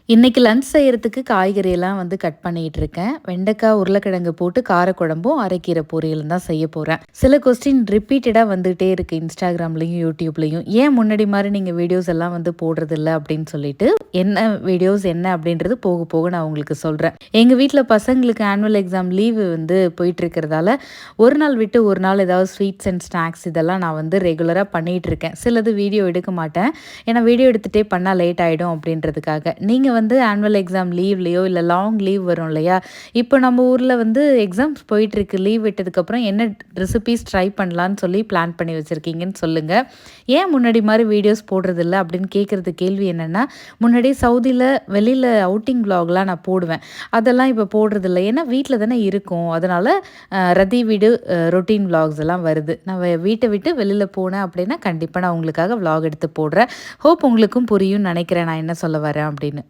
இன்னைக்கு லஞ்ச் செய்யறதுக்கு காய்கறியெல்லாம் கட் பண்ணிட்டு இருக்கேன். வெண்டைக்காய், உருளைக்கிழங்கு போட்டு காரக்குழம்பும், அரைக்கீரை பொரியலும் தான் செய்ய போறேன். சில கொஸ்டின் ரிப்பீட்டடா வந்துட்டே இருக்கு Instagramலயும், YouTubeலயும். ஏன் முன்னாடி மாரி நீங்க வீடியோஸ் எல்லாம் போடுறதில்ல அப்படின்னு சொல்லிட்டு, என்ன வீடியோஸ் என்ன அப்படின்றது போக போக நான் உங்களுக்கு சொல்றேன். எங்க வீட்ல பசங்களுக்கு ஆனுவல் எக்ஸாம் லீவு போயிட்டு இருக்கிறதால, ஒரு நாள் விட்டு ஒரு நாள் ஏதாவது ஸ்வீட்ஸ் அண்ட் ஸ்நாக்ஸ் இதெல்லாம் நான் ரெகுலரா பண்ணிட்டு இருக்கேன். சிலது வீடியோ எடுக்க மாட்டேன். ஏன்னா வீடியோ எடுத்துட்டே பண்ணா லேட் ஆயிடும் அப்படின்றதுக்காக. நீங்க ஆனுவல் எக்ஸாம் லீவ்லயோ இல்ல லாங் லீவ் வரும் இல்லையா? இப்போ நம்ம ஊர்ல எக்ஸாம்ஸ் போயிட்டுருக்கு. லீவ் விட்டதுக்கப்புறம் என்ன ரெசிபீஸ் ட்ரை பண்ணலான்னு சொல்லி பிளான் பண்ணி வச்சிருக்கீங்கன்னு சொல்லுங்க. ஏன் முன்னாடி மாரி வீடியோஸ் போடுறதில்ல அப்படின்னு கேட்குறது கேள்வி என்னன்னா, முன்னாடி சவுதியில வெளியில அவுட்டிங் விளாக்லாம் நான் போடுவேன். அதெல்லாம் இப்போ போடுறதில்ல. ஏன்னா வீட்ல தானே இருக்கோம். அதனால ரதி வீடு ரொட்டீன் விளாக்ஸ் எல்லாம் வருது. நான் வீட்டை விட்டு வெளியில போனேன் அப்படின்னா, கண்டிப்பா நான் உங்களுக்காக விளாக் எடுத்து போடுறேன். ஹோப் உங்களுக்கும் புரியும்னு நினைக்கிறேன் நான் என்ன சொல்ல வரேன் அப்படின்னு.